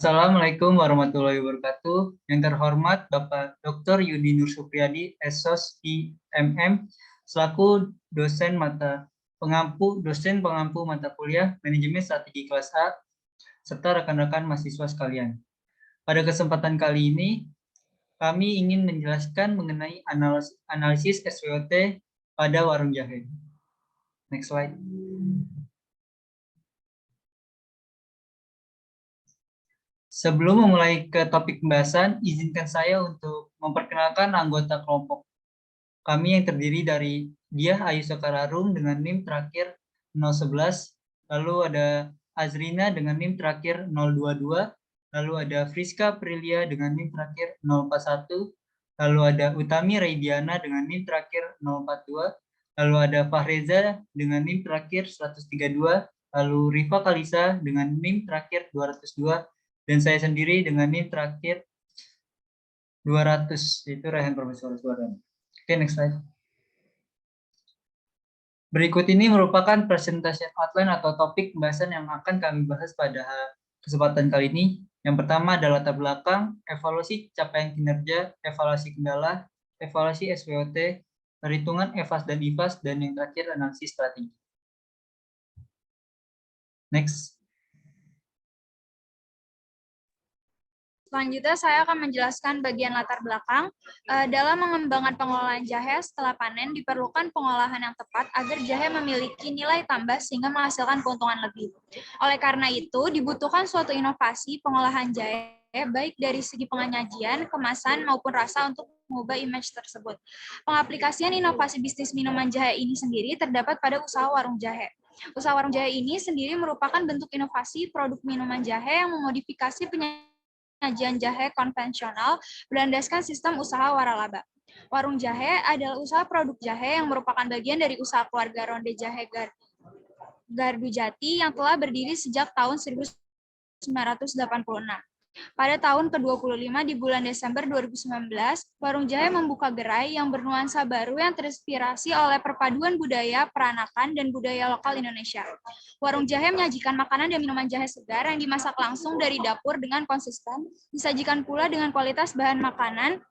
Assalamualaikum warahmatullahi wabarakatuh. Yang terhormat Bapak Dr. Yudi Nur Supriyadi, SOS IMM, selaku dosen pengampu mata kuliah Manajemen Strategi kelas A, serta rekan-rekan mahasiswa sekalian. Pada kesempatan kali ini, kami ingin menjelaskan mengenai analisis SWOT pada warung jahe. Next slide. Sebelum memulai ke topik pembahasan, izinkan saya untuk memperkenalkan anggota kelompok kami yang terdiri dari Diah Ayu Sekararum dengan NIM terakhir 011, lalu ada Azrina dengan NIM terakhir 022, lalu ada Friska Prilia dengan NIM terakhir 041, lalu ada Utami Raidiana dengan NIM terakhir 042, lalu ada Fahreza dengan NIM terakhir 132, lalu Rifa Kalisa dengan NIM terakhir 202, dan saya sendiri dengan NIM terakhir 200, yaitu Rehan Profesor Suara. Oke, next slide. Berikut ini merupakan presentasi outline atau topik pembahasan yang akan kami bahas pada kesempatan kali ini. Yang pertama adalah latar belakang, evaluasi capaian kinerja, evaluasi kendala, evaluasi SWOT, perhitungan EVAS dan IVAS, dan yang terakhir analisis strategi. Next. Selanjutnya saya akan menjelaskan bagian latar belakang. Dalam mengembangkan pengelolaan jahe setelah panen diperlukan pengolahan yang tepat agar jahe memiliki nilai tambah sehingga menghasilkan keuntungan lebih. Oleh karena itu dibutuhkan suatu inovasi pengolahan jahe baik dari segi penyajian, kemasan maupun rasa untuk mengubah image tersebut. Pengaplikasian inovasi bisnis minuman jahe ini sendiri terdapat pada usaha warung jahe. Usaha warung jahe ini sendiri merupakan bentuk inovasi produk minuman jahe yang memodifikasi penyajian jahe konvensional berlandaskan sistem usaha waralaba. Warung jahe adalah usaha produk jahe yang merupakan bagian dari usaha keluarga Ronde Jahe Gardu Jati yang telah berdiri sejak tahun 1986. Pada tahun ke-25 di bulan Desember 2019, Warung Jahe membuka gerai yang bernuansa baru yang terinspirasi oleh perpaduan budaya peranakan dan budaya lokal Indonesia. Warung Jahe menyajikan makanan dan minuman jahe segar yang dimasak langsung dari dapur dengan konsisten, disajikan pula dengan kualitas bahan makanan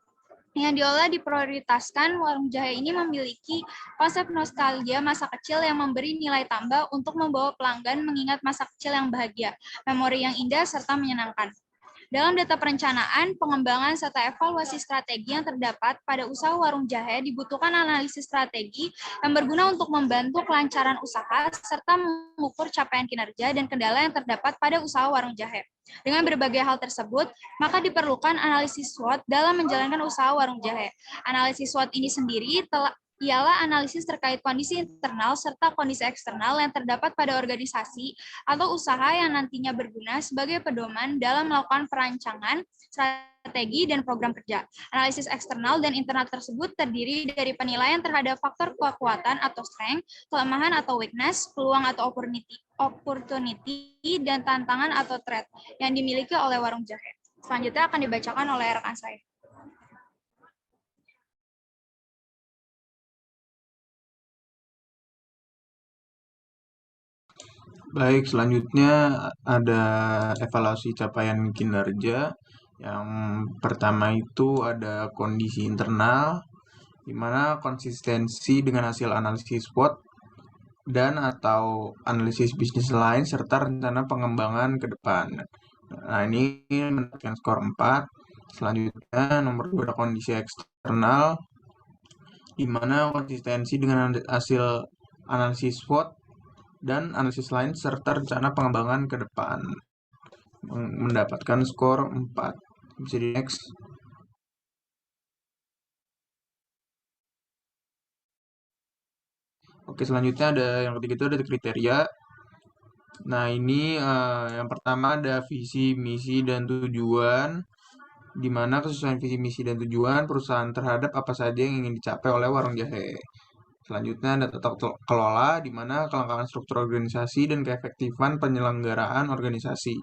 yang diolah diprioritaskan. Warung jahe ini memiliki konsep nostalgia masa kecil yang memberi nilai tambah untuk membawa pelanggan mengingat masa kecil yang bahagia, memori yang indah, serta menyenangkan. Dalam data perencanaan, pengembangan, serta evaluasi strategi yang terdapat pada usaha warung jahe dibutuhkan analisis strategi yang berguna untuk membantu kelancaran usaha serta mengukur capaian kinerja dan kendala yang terdapat pada usaha warung jahe. Dengan berbagai hal tersebut, maka diperlukan analisis SWOT dalam menjalankan usaha warung jahe. Analisis SWOT ini sendiri ialah analisis terkait kondisi internal serta kondisi eksternal yang terdapat pada organisasi atau usaha yang nantinya berguna sebagai pedoman dalam melakukan perancangan, strategi, dan program kerja. Analisis eksternal dan internal tersebut terdiri dari penilaian terhadap faktor kekuatan atau strength, kelemahan atau weakness, peluang atau opportunity, dan tantangan atau threat yang dimiliki oleh warung jahe. Selanjutnya akan dibacakan oleh rekan saya. Baik, selanjutnya ada evaluasi capaian kinerja. Yang pertama itu ada kondisi internal, di mana konsistensi dengan hasil analisis SWOT dan atau analisis bisnis lain serta rencana pengembangan ke depan. Nah, ini mendapatkan skor 4. Selanjutnya, nomor 2 ada kondisi eksternal, di mana konsistensi dengan hasil analisis SWOT dan analisis lain serta rencana pengembangan ke depan, mendapatkan skor 4. Bisa di next. Oke, selanjutnya ada yang ketiga itu ada kriteria. Nah, ini yang pertama ada visi, misi, dan tujuan, di mana kesesuaian visi, misi, dan tujuan perusahaan terhadap apa saja yang ingin dicapai oleh warung jahe. Selanjutnya ada tata kelola, di mana kelengkapan struktur organisasi dan keefektifan penyelenggaraan organisasi.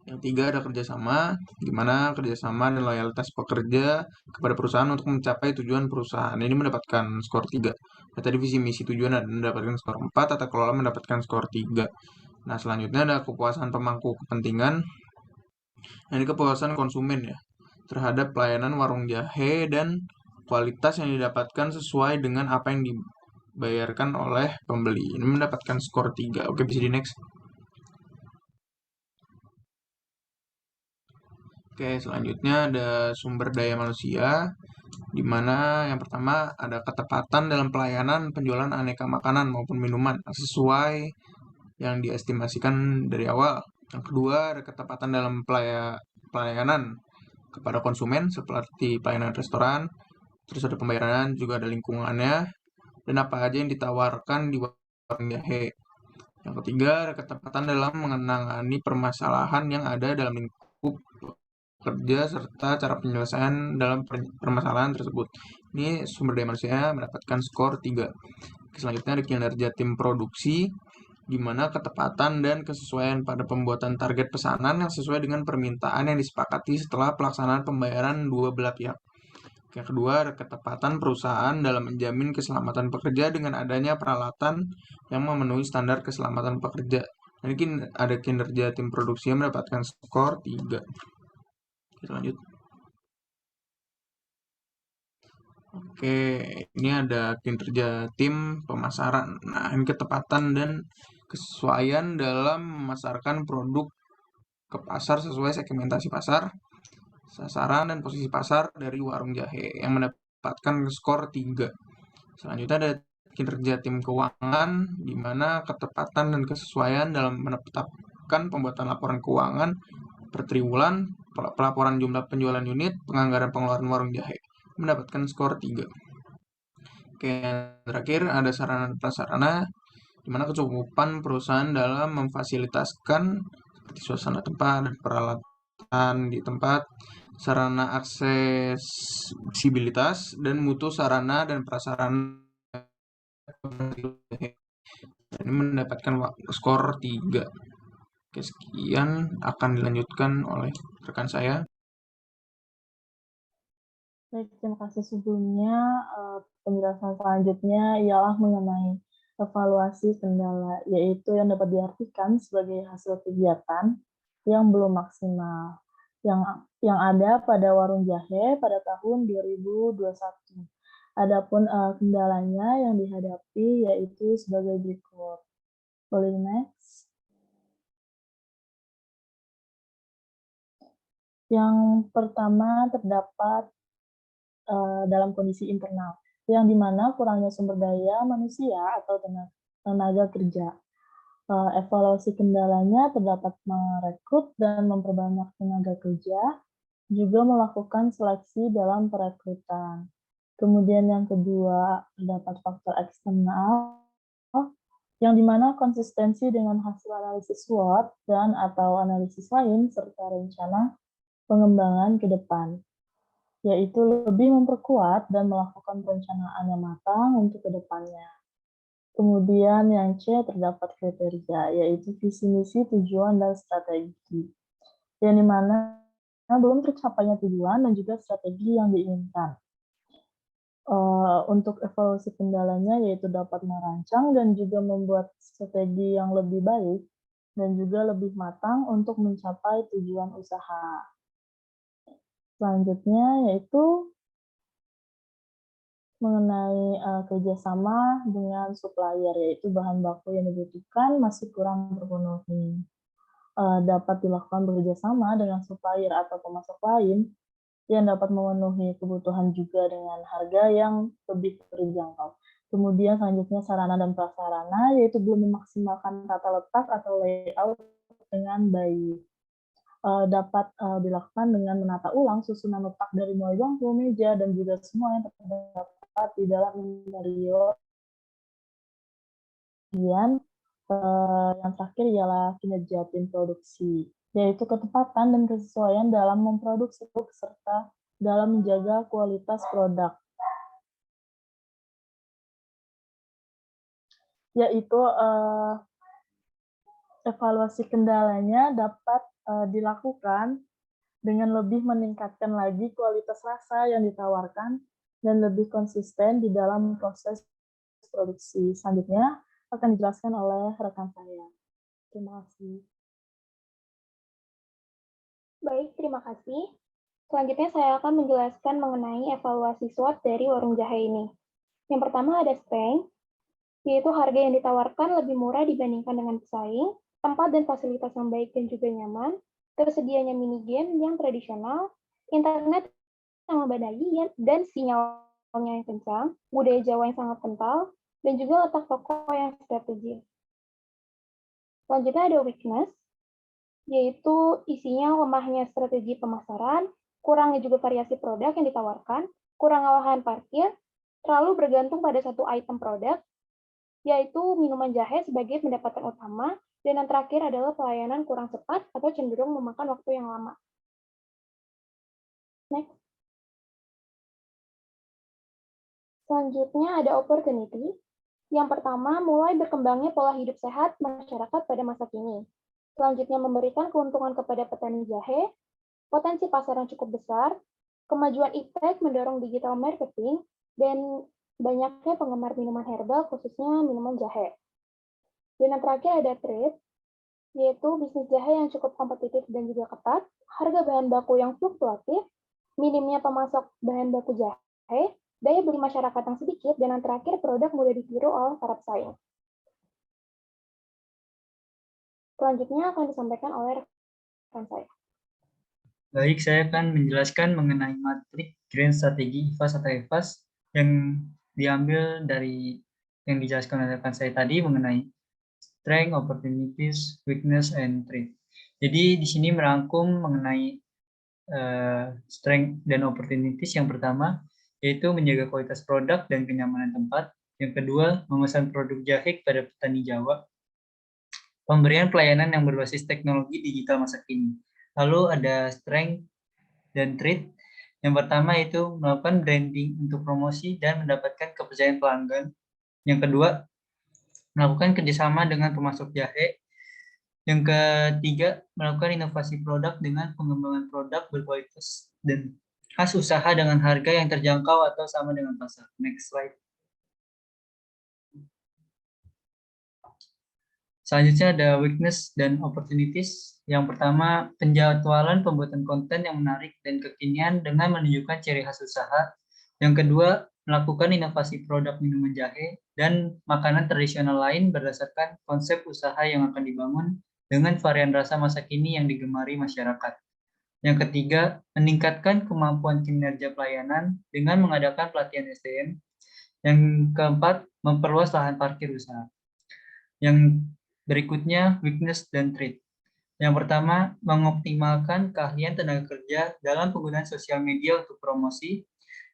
Yang tiga ada kerjasama, di mana kerjasama dan loyalitas pekerja kepada perusahaan untuk mencapai tujuan perusahaan. Ini mendapatkan skor 3. Nah, tadi visi misi tujuan mendapatkan skor 4, tata kelola mendapatkan skor 3. Nah, selanjutnya ada kepuasan pemangku kepentingan, Nah, ini kepuasan konsumen ya terhadap pelayanan warung jahe dan kualitas yang didapatkan sesuai dengan apa yang dibayarkan oleh pembeli. Ini mendapatkan skor 3. Oke, bisa di next. Oke, selanjutnya ada sumber daya manusia, di mana yang pertama ada ketepatan dalam pelayanan penjualan aneka makanan maupun minuman sesuai yang diestimasikan dari awal. Yang kedua, ada ketepatan dalam pelayanan kepada konsumen seperti pelayanan restoran, terus ada pembayaran, juga ada lingkungannya, dan apa aja yang ditawarkan di warung jahe. Yang ketiga, ada ketepatan dalam menangani permasalahan yang ada dalam lingkup kerja serta cara penyelesaian dalam permasalahan tersebut. Ini sumber daya manusia mendapatkan skor 3. Selanjutnya ada kinerja tim produksi, di mana ketepatan dan kesesuaian pada pembuatan target pesanan yang sesuai dengan permintaan yang disepakati setelah pelaksanaan pembayaran dua belah pihak. Yang kedua, ada ketepatan perusahaan dalam menjamin keselamatan pekerja dengan adanya peralatan yang memenuhi standar keselamatan pekerja. Ini ada kinerja tim produksi yang mendapatkan skor 3. Kita lanjut. Oke, ini ada kinerja tim pemasaran. Nah, ini ketepatan dan kesesuaian dalam memasarkan produk ke pasar sesuai segmentasi pasar, sasaran, dan posisi pasar dari warung jahe yang mendapatkan skor 3. Selanjutnya ada kinerja tim keuangan, di mana ketepatan dan kesesuaian dalam menetapkan pembuatan laporan keuangan per triwulan, pelaporan jumlah penjualan unit, penganggaran pengeluaran warung jahe mendapatkan skor 3. Oke, yang terakhir ada sarana dan prasarana, di mana kecukupan perusahaan dalam memfasilitaskan seperti suasana tempat dan peralatan di tempat, sarana aksesibilitas, dan mutu sarana dan prasarana. Ini mendapatkan skor 3. Oke, sekian akan dilanjutkan oleh rekan saya. Baik, terima kasih sebelumnya. Penjelasan selanjutnya ialah mengenai evaluasi kendala, yaitu yang dapat diartikan sebagai hasil kegiatan yang belum maksimal, yang ada pada warung jahe pada tahun 2021. Adapun kendalanya yang dihadapi yaitu sebagai berikut. Boleh next. Yang pertama terdapat dalam kondisi internal, yang dimana kurangnya sumber daya manusia atau tenaga kerja. Evaluasi kendalanya terdapat merekrut dan memperbanyak tenaga kerja, juga melakukan seleksi dalam perekrutan. Kemudian yang kedua, terdapat faktor eksternal, yang dimana konsistensi dengan hasil analisis SWOT dan atau analisis lain, serta rencana pengembangan ke depan, yaitu lebih memperkuat dan melakukan perencanaan yang matang untuk ke depannya. Kemudian yang C terdapat kriteria, yaitu visi misi, tujuan, dan strategi, yang dimana belum tercapainya tujuan dan juga strategi yang diinginkan. Untuk evaluasi kendalanya, yaitu dapat merancang dan juga membuat strategi yang lebih baik dan juga lebih matang untuk mencapai tujuan usaha. Selanjutnya yaitu mengenai kerjasama dengan supplier, yaitu bahan baku yang dibutuhkan masih kurang terpenuhi. Dapat dilakukan bekerjasama dengan supplier atau pemasok lain yang dapat memenuhi kebutuhan juga dengan harga yang lebih terjangkau. Kemudian selanjutnya sarana dan prasarana, yaitu belum memaksimalkan tata letak atau layout dengan baik. Dapat dilakukan dengan menata ulang susunan letak dari mulai bangku, meja, dan juga semua yang terdapat di dalam interior. Kemudian yang terakhir ialah kinerja tim produksi, yaitu ketepatan dan kesesuaian dalam memproduksi serta dalam menjaga kualitas produk. Yaitu evaluasi kendalanya dapat dilakukan dengan lebih meningkatkan lagi kualitas rasa yang ditawarkan dan lebih konsisten di dalam proses produksi. Selanjutnya akan dijelaskan oleh rekan saya. Terima kasih. Baik, terima kasih. Selanjutnya saya akan menjelaskan mengenai evaluasi SWOT dari warung jahe ini. Yang pertama ada strength, yaitu harga yang ditawarkan lebih murah dibandingkan dengan pesaing, tempat dan fasilitas yang baik dan juga nyaman, tersedianya mini game yang tradisional, internet yang memadai dan sinyalnya yang kencang, budaya Jawa yang sangat kental, dan juga letak toko yang strategis. Selanjutnya ada weakness, yaitu isinya lemahnya strategi pemasaran, kurangnya juga variasi produk yang ditawarkan, kurangnya lahan parkir, terlalu bergantung pada satu item produk, yaitu minuman jahe sebagai pendapatan utama, dan yang terakhir adalah pelayanan kurang cepat atau cenderung memakan waktu yang lama. Next. Selanjutnya ada opportunity. Yang pertama, mulai berkembangnya pola hidup sehat masyarakat pada masa kini. Selanjutnya, memberikan keuntungan kepada petani jahe, potensi pasar yang cukup besar, kemajuan iptek mendorong digital marketing, dan banyaknya penggemar minuman herbal, khususnya minuman jahe. Dan yang terakhir ada trade, yaitu bisnis jahe yang cukup kompetitif dan juga ketat, harga bahan baku yang fluktuatif, minimnya pemasok bahan baku jahe, daya beli masyarakat yang sedikit, dan yang terakhir produk mudah ditiru oleh para pesaing. Selanjutnya akan disampaikan oleh rekan saya. Baik, saya akan menjelaskan mengenai matrik grand strategi IFAS atau EFAS yang diambil dari yang dijelaskan oleh rekan saya tadi mengenai strength, opportunities, weakness, and threat. Jadi di sini merangkum mengenai strength dan opportunities. Yang pertama yaitu menjaga kualitas produk dan kenyamanan tempat. Yang kedua, memesan produk jahe kepada petani Jawa. Pemberian pelayanan yang berbasis teknologi digital masa kini. Lalu ada strength dan threat. Yang pertama itu melakukan branding untuk promosi dan mendapatkan kepercayaan pelanggan. Yang kedua, melakukan kerjasama dengan pemasok jahe. Yang ketiga, melakukan inovasi produk dengan pengembangan produk berkualitas dan khas usaha dengan harga yang terjangkau atau sama dengan pasar. Next slide. Selanjutnya ada weakness dan opportunities. Yang pertama, penjadwalan pembuatan konten yang menarik dan kekinian dengan menunjukkan ciri khas usaha. Yang kedua, melakukan inovasi produk minuman jahe dan makanan tradisional lain berdasarkan konsep usaha yang akan dibangun dengan varian rasa masa kini yang digemari masyarakat. Yang ketiga, meningkatkan kemampuan kinerja pelayanan dengan mengadakan pelatihan SDM. Yang keempat, memperluas lahan parkir usaha. Yang berikutnya, weakness dan threat. Yang pertama, mengoptimalkan keahlian tenaga kerja dalam penggunaan sosial media untuk promosi.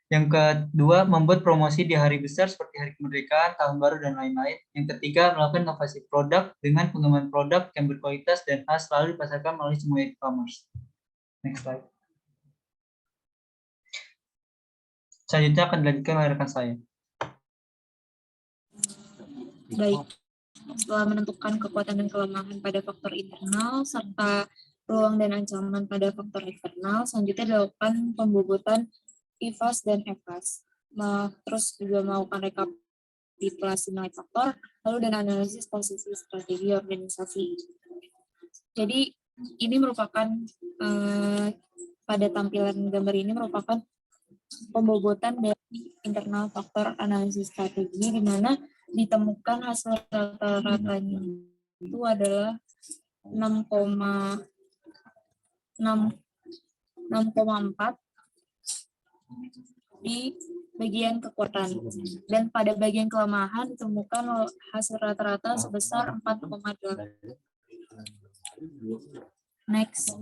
Yang kedua, membuat promosi di hari besar seperti Hari Kemerdekaan, Tahun Baru, dan lain-lain. Yang ketiga, melakukan inovasi produk dengan pengembangan produk yang berkualitas dan khas selalu dipasarkan melalui semua e-commerce. Next slide. Selanjutnya akan dilanjutkan oleh rekan saya. Baik, setelah menentukan kekuatan dan kelemahan pada faktor internal serta peluang dan ancaman pada faktor eksternal, selanjutnya dilakukan pembobotan IFAS dan EFAS. Terus juga melakukan rekapitulasi nilai faktor, lalu dan analisis posisi strategi organisasi. Jadi ini merupakan pada tampilan gambar ini merupakan pembobotan dari internal faktor analisis strategi, di mana ditemukan hasil rata-ratanya itu adalah 6,4 di bagian kekuatan, dan pada bagian kelemahan ditemukan hasil rata-rata sebesar 4,8. Next.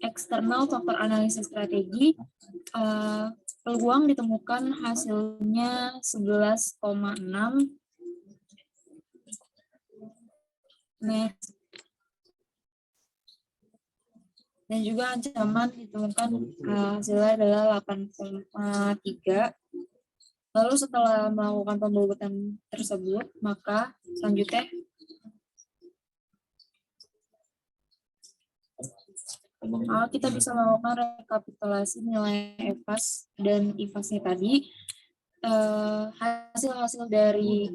Eksternal faktor analisis strategi, peluang ditemukan hasilnya 11,6. Next. Dan juga ancaman ditemukan hasilnya adalah 8,3. Lalu setelah melakukan pembobotan tersebut, maka selanjutnya kita bisa melakukan rekapitulasi nilai EFAS dan IFAS-nya tadi. Hasil-hasil dari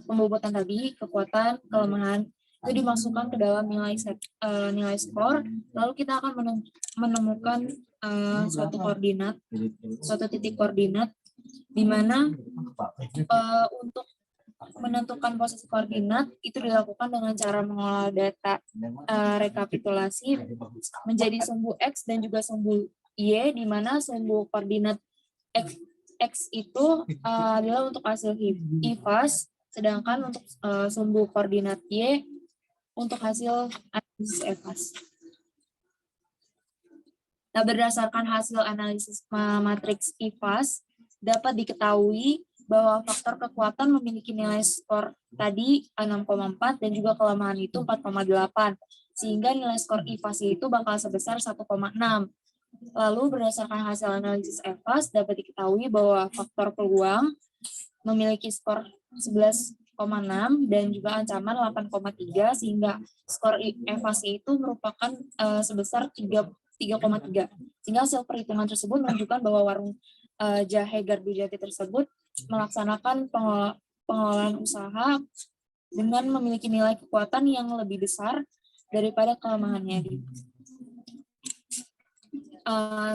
pembobotan tadi, kekuatan, kelemahan, itu dimasukkan ke dalam nilai skor, lalu kita akan menemukan suatu titik koordinat, di mana untuk menentukan posisi koordinat itu dilakukan dengan cara mengolah data rekapitulasi menjadi sumbu X dan juga sumbu Y, di mana sumbu koordinat X itu adalah untuk hasil IFAS, sedangkan untuk sumbu koordinat Y untuk hasil analisis EFAS. Nah, berdasarkan hasil analisis matriks IFAS, dapat diketahui bahwa faktor kekuatan memiliki nilai skor tadi 6,4 dan juga kelemahan itu 4,8, sehingga nilai skor IFAS itu bakal sebesar 1,6. Lalu berdasarkan hasil analisis EFAS dapat diketahui bahwa faktor peluang memiliki skor 11,6 dan juga ancaman 8,3, sehingga skor EFAS itu merupakan sebesar 3,3. Sehingga hasil perhitungan tersebut menunjukkan bahwa warung jahe Gardu Jati tersebut melaksanakan pengelolaan usaha dengan memiliki nilai kekuatan yang lebih besar daripada kelemahannya.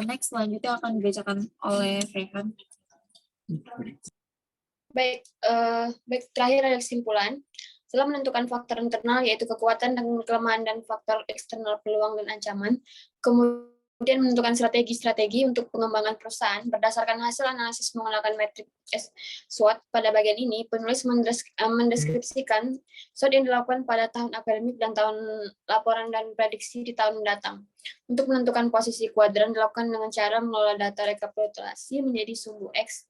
Next, selanjutnya akan dibacakan oleh Rehan. Baik, terakhir ada kesimpulan. Setelah menentukan faktor internal, yaitu kekuatan dan kelemahan, dan faktor eksternal peluang dan ancaman, kemudian menentukan strategi-strategi untuk pengembangan perusahaan berdasarkan hasil analisis menggunakan metrik SWOT. Pada bagian ini, penulis mendeskripsikan SWOT yang dilakukan pada tahun akademik dan tahun laporan dan prediksi di tahun mendatang. Untuk menentukan posisi kuadran dilakukan dengan cara mengelola data rekapitulasi menjadi sumbu X,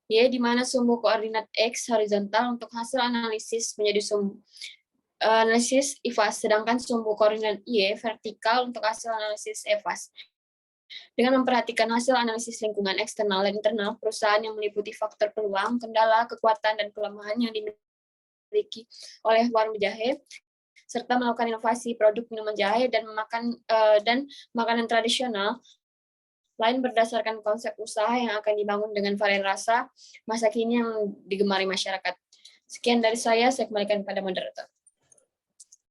di mana sumbu koordinat X horizontal untuk hasil analisis menjadi sumbu analisis IFAS, sedangkan sumbu koordinat Y vertikal untuk hasil analisis EFAS. Dengan memperhatikan hasil analisis lingkungan eksternal dan internal perusahaan yang meliputi faktor peluang, kendala, kekuatan, dan kelemahan yang dimiliki oleh warung jahe, serta melakukan inovasi produk minuman jahe dan makanan tradisional lain berdasarkan konsep usaha yang akan dibangun dengan varian rasa masa kini yang digemari masyarakat. Sekian dari saya kembalikan pada moderator.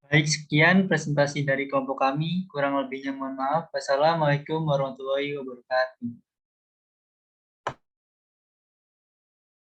Baik, sekian presentasi dari kelompok kami. Kurang lebihnya mohon maaf. Wassalamualaikum warahmatullahi wabarakatuh.